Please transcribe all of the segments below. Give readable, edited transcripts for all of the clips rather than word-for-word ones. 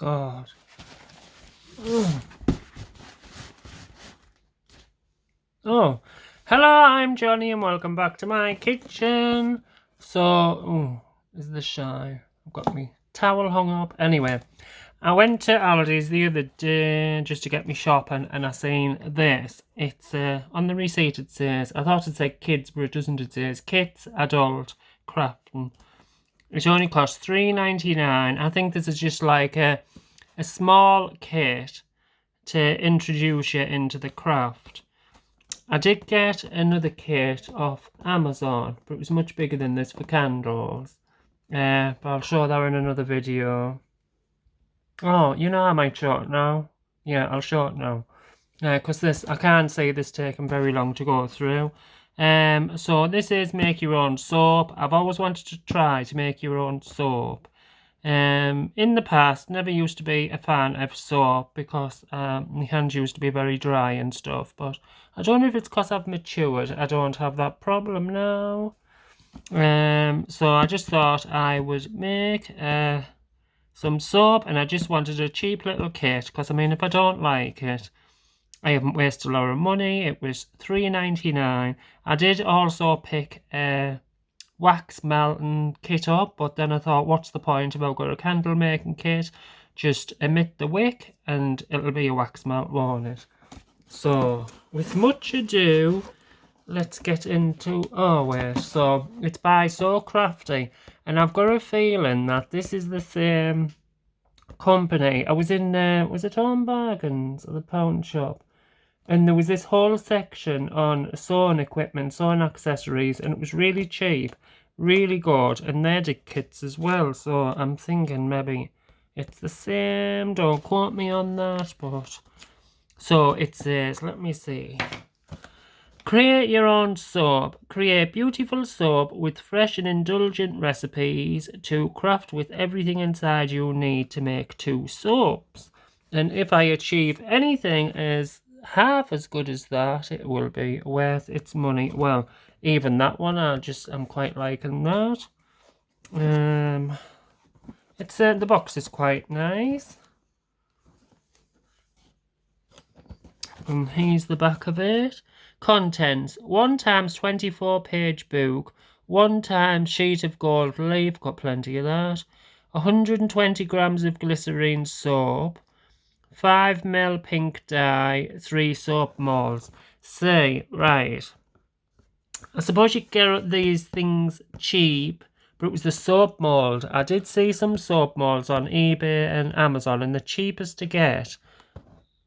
God. Ugh. Oh, hello, I'm Johnny and welcome back to my kitchen. So, is this shy? I've got my towel hung up. Anyway, I went to Aldi's the other day just to get me shopping and I seen this. It's on the receipt it says, I thought it said kids, but it doesn't. It says kids, adult, crafting. It only costs $3.99. I think this is just like a small kit to introduce you into the craft. I did get another kit off Amazon, but it was much bigger than this for candles. But I'll show that in another video. Oh, you know I might show it now. Yeah, I'll show it now. Because this, I can't say this taking very long to go through. So this is make your own soap. I've always wanted to try to make your own soap. In the past, never used to be a fan of soap because my hands used to be very dry and stuff. But I don't know if it's because I've matured. I don't have that problem now. So I just thought I would make some soap, and I just wanted a cheap little kit because I mean, if I don't like it, I haven't wasted a lot of money. It was $3.99. I did also pick a wax melting kit up, but then I thought, what's the point if I've got a candle making kit? Just emit the wick and it'll be a wax melt, won't it? So with much ado, let's get into so it's by So Crafty, and I've got a feeling that this is the same company. I was in was it Home Bargains or the Pound Shop? And there was this whole section on sewing equipment, sewing accessories, and it was really cheap, really good, and they did kits as well. So I'm thinking maybe it's the same. Don't quote me on that, but so it says, let me see. Create your own soap. Create beautiful soap with fresh and indulgent recipes to craft with everything inside you need to make 2 soaps. And if I achieve anything as half as good as that, it will be worth its money. Well, even that one, I'm quite liking that. It's the box is quite nice, and here's the back of it. Contents: 1 times 24 page book, 1 times sheet of gold leaf, got plenty of that, 120 grams of glycerine soap, 5 ml pink dye, 3 soap molds. See, right. I suppose you could get these things cheap, but it was the soap mold. I did see some soap molds on eBay and Amazon, and the cheapest to get,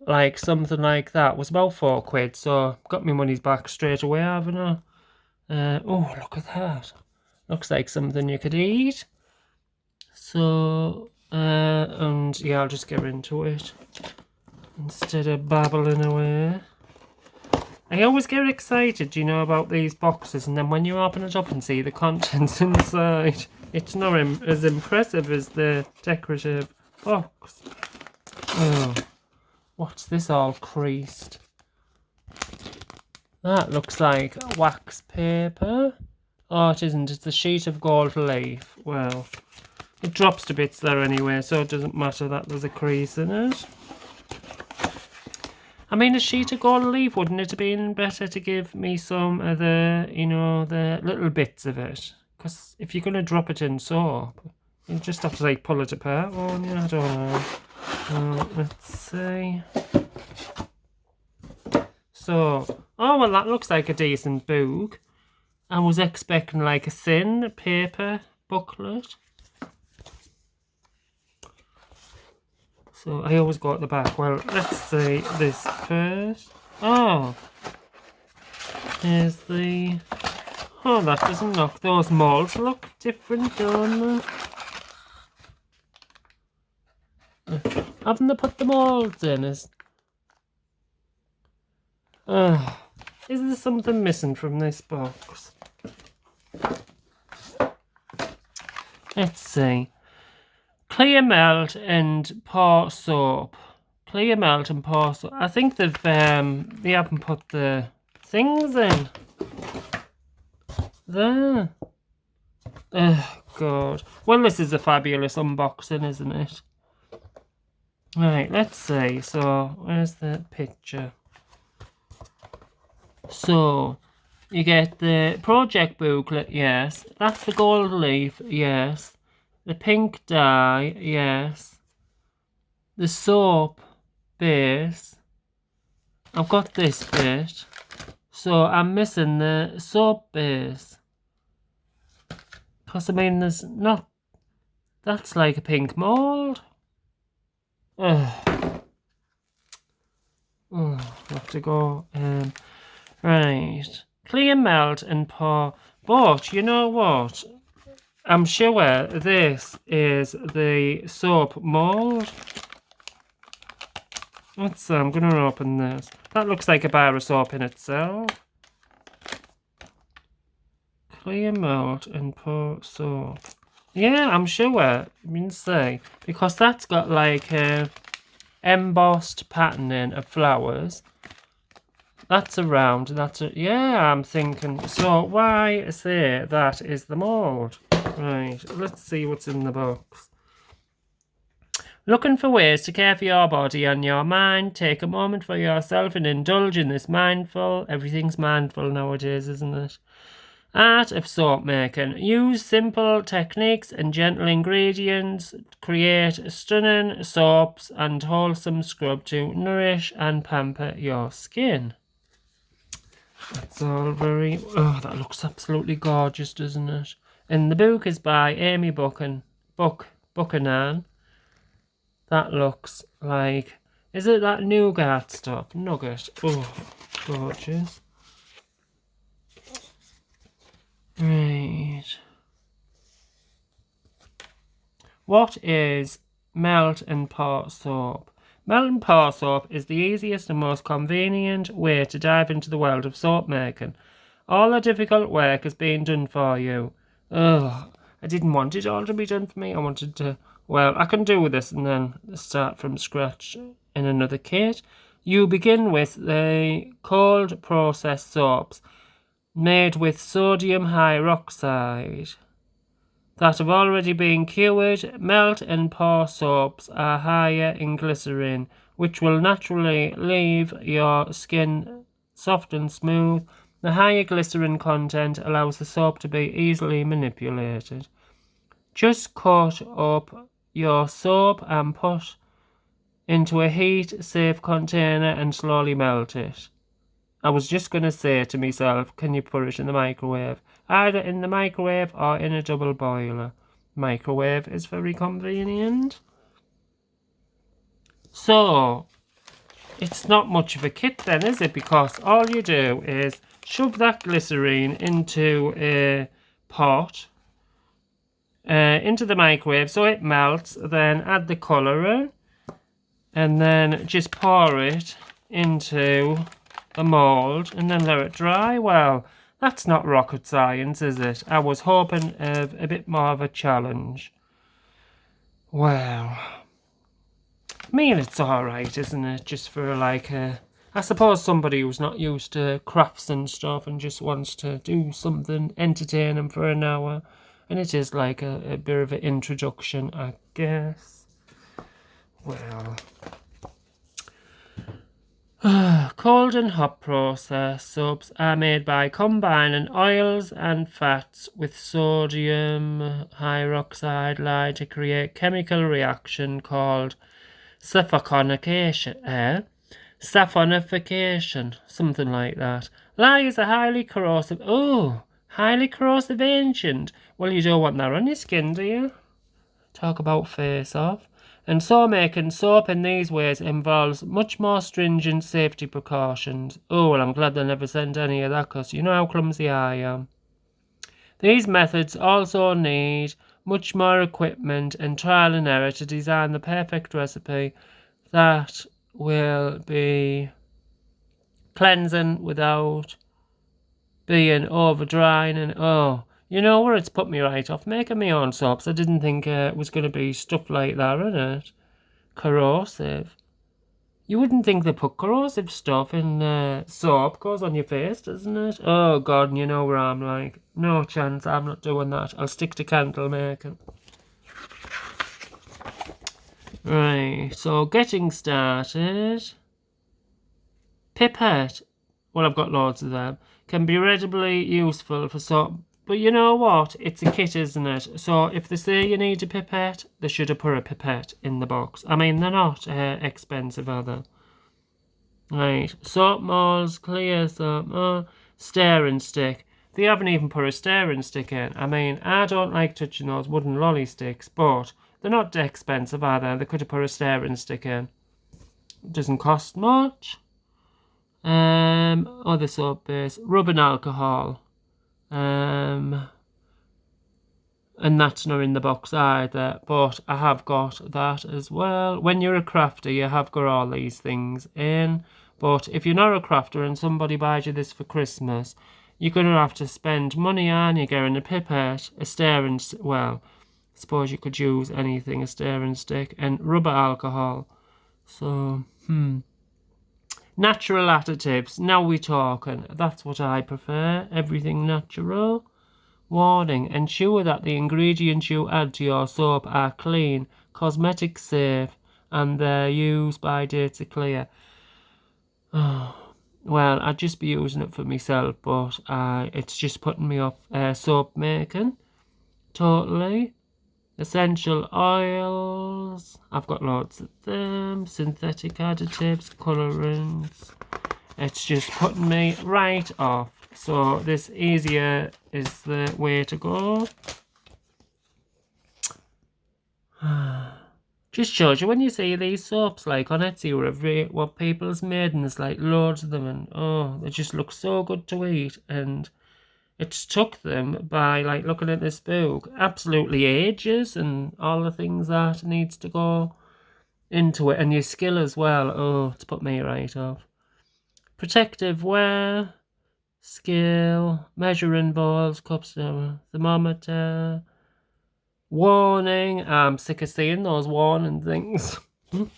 like something like that, was about £4. So got my money's back straight away, haven't I? Oh, look at that. Looks like something you could eat. So, and yeah, I'll just get into it instead of babbling away. I always get excited, you know, about these boxes, and then when you open it up and see the contents inside, it's not as impressive as the decorative box. Oh, what's this all creased? That looks like wax paper. Oh, it isn't. It's a sheet of gold leaf. Well, it drops to bits there anyway, so it doesn't matter that there's a crease in it. I mean, a sheet of gold leaf, wouldn't it have been better to give me some of the, you know, the little bits of it? Because if you're going to drop it in soap, you just have to, like, pull it apart, won't you? I don't know. Let's see. So, oh, well, that looks like a decent book. I was expecting, like, a thin paper booklet. So I always go at the back. Well, let's see this first. Oh, here's the... Oh, that doesn't look... Those molds look different, don't they? Haven't they put the molds in? Is there something missing from this box? Let's see. Clear melt and pour soap. Clear melt and pour soap. I think they haven't put the things in. There. Oh, God. Well, this is a fabulous unboxing, isn't it? Right, let's see. So, where's the picture? So, you get the project booklet, yes. That's the gold leaf, yes. The pink dye, yes. The soap base. I've got this bit. So, I'm missing the soap base. Because, I mean, there's not... That's like a pink mould. Ugh. Oh, I have to go. Right. Clear, melt, and pour. But you know what? I'm sure this is the soap mould. I'm going to open this. That looks like a bar of soap in itself. Clear, melt, and pour soap. Yeah, I'm sure. I mean, say. Because that's got like a embossed patterning of flowers. That's around. Yeah, I'm thinking. So why say that is the mould? Right, let's see what's in the box. Looking for ways to care for your body and your mind? Take a moment for yourself and indulge in this mindful. Everything's mindful nowadays, isn't it? Art of soap making. Use simple techniques and gentle ingredients. Create stunning soaps and wholesome scrub to nourish and pamper your skin. That's all very... Oh, that looks absolutely gorgeous, doesn't it? And the book is by Amy Buchanan. That looks like... Is it that nougat stuff? Nugget. Oh, gorgeous. Right. What is melt and pour soap? Melt and pour soap is the easiest and most convenient way to dive into the world of soap making. All the difficult work is being done for you. Ugh, I didn't want it all to be done for me. I wanted to, well, I can do this and then start from scratch in another kit. You begin with the cold processed soaps made with sodium hydroxide that have already been cured. Melt and pour soaps are higher in glycerin, which will naturally leave your skin soft and smooth. The higher glycerin content allows the soap to be easily manipulated. Just cut up your soap and put into a heat-safe container and slowly melt it. I was just going to say to myself, can you put it in the microwave? Either in the microwave or in a double boiler. Microwave is very convenient. So, it's not much of a kit then, is it? Because all you do is shove that glycerine into a pot, into the microwave so it melts, then add the colour in, and then just pour it into the mould and then let it dry. Well, that's not rocket science, is it? I was hoping of a bit more of a challenge. Well, I mean, it's alright, isn't it? Just for like a... I suppose somebody who's not used to crafts and stuff and just wants to do something entertaining for an hour. And it is like a bit of an introduction, I guess. Well... Cold and hot process soaps are made by combining oils and fats with sodium hydroxide lye to create chemical reaction called saponification, something like that. Lye is a highly corrosive agent. Well, you don't want that on your skin, do you? Talk about face off. And so making soap in these ways involves much more stringent safety precautions. Oh, well, I'm glad they never sent any of that, because you know how clumsy I am. These methods also need much more equipment and trial and error to design the perfect recipe that will be cleansing without being over drying and you know where it's put me right off making my own soaps. I didn't think it was going to be stuff like that in it. Corrosive. You wouldn't think they put corrosive stuff in soap. Goes on your face, doesn't it? Oh God, and you know where I'm like. No chance, I'm not doing that. I'll stick to candle making. Right, so getting started. Pipette. Well, I've got loads of them. Can be readily useful for some. But you know what? It's a kit, isn't it? So if they say you need a pipette, they should have put a pipette in the box. I mean, they're not expensive, are they? Right, soap molds, clear soap mold, stirring stick. They haven't even put a stirring stick in. I mean, I don't like touching those wooden lolly sticks, but they're not expensive, are they? They could have put a stirring stick in. It doesn't cost much. Other soap base, rubbing alcohol. And that's not in the box either, but I have got that as well. When you're a crafter, you have got all these things in. But if you're not a crafter and somebody buys you this for Christmas, you're going to have to spend money on you getting a pipette, a stirring, well, I suppose you could use anything, a stirring stick, and rubber alcohol. So, natural additives, now we're talking. That's what I prefer, everything natural. Warning, ensure that the ingredients you add to your soap are clean, cosmetic safe, and their use by dates are clear. Oh, well, I'd just be using it for myself, but it's just putting me off soap making. Totally. Essential oils. I've got loads of them. Synthetic additives, colorants. It's just putting me right off. So this easier is the way to go. Just shows you when you see these soaps like on Etsy or what people's made, and there's like loads of them, and oh, they just look so good to eat. And it's took them by like looking at this book absolutely ages, and all the things that needs to go into it, and your skill as well. Oh, it's put me right off. Protective wear. Scale, measuring balls, cups, thermometer. Warning, I'm sick of seeing those warning things. It's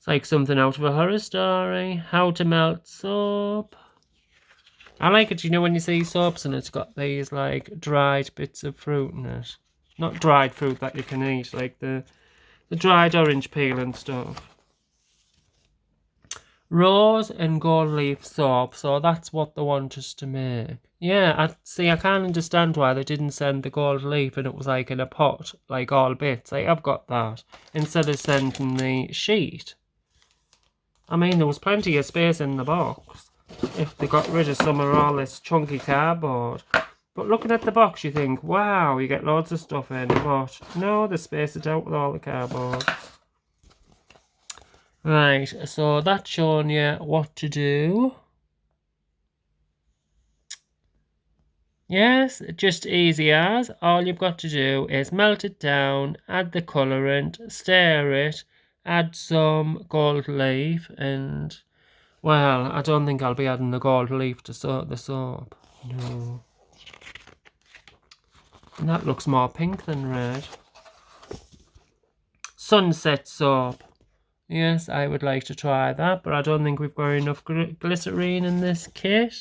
like something out of a horror story. How to melt soap. I like it, you know, when you see soaps and it's got these like dried bits of fruit in it. Not dried fruit that you can eat, like the dried orange peel and stuff. Rose and gold leaf soap, so that's what they want us to make. Yeah, I can't understand why they didn't send the gold leaf and it was like in a pot, like all bits. Like, I've got that, instead of sending the sheet. I mean, there was plenty of space in the box if they got rid of some of all this chunky cardboard. But looking at the box, you think, wow, you get loads of stuff in, but no, they space it out with all the cardboard. Right, so that's showing you what to do. Yes, just easy as. All you've got to do is melt it down, add the colourant, stir it, add some gold leaf, and, well, I don't think I'll be adding the gold leaf to the soap. No. And that looks more pink than red. Sunset soap. Yes, I would like to try that, but I don't think we've got enough glycerine in this kit.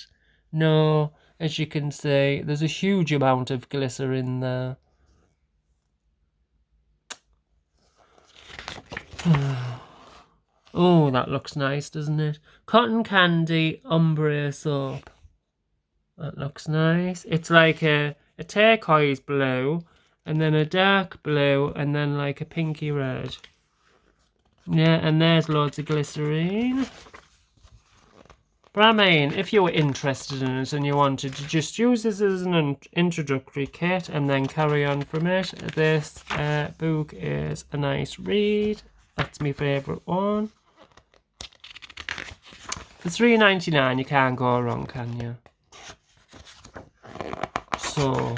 No, as you can see, there's a huge amount of glycerin there. Oh, that looks nice, doesn't it? Cotton candy ombre soap. That looks nice. It's like a turquoise blue, and then a dark blue, and then like a pinky red. Yeah, and there's loads of glycerine. But I mean, if you were interested in it and you wanted to just use this as an introductory kit and then carry on from it, this book is a nice read. That's my favourite one. For $3.99, you can't go wrong, can you? So,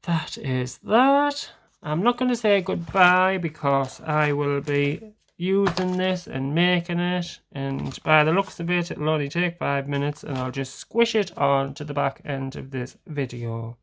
that is that. I'm not going to say goodbye because I will be using this and making it, and by the looks of it, it'll only take 5 minutes, and I'll just squish it on to the back end of this video.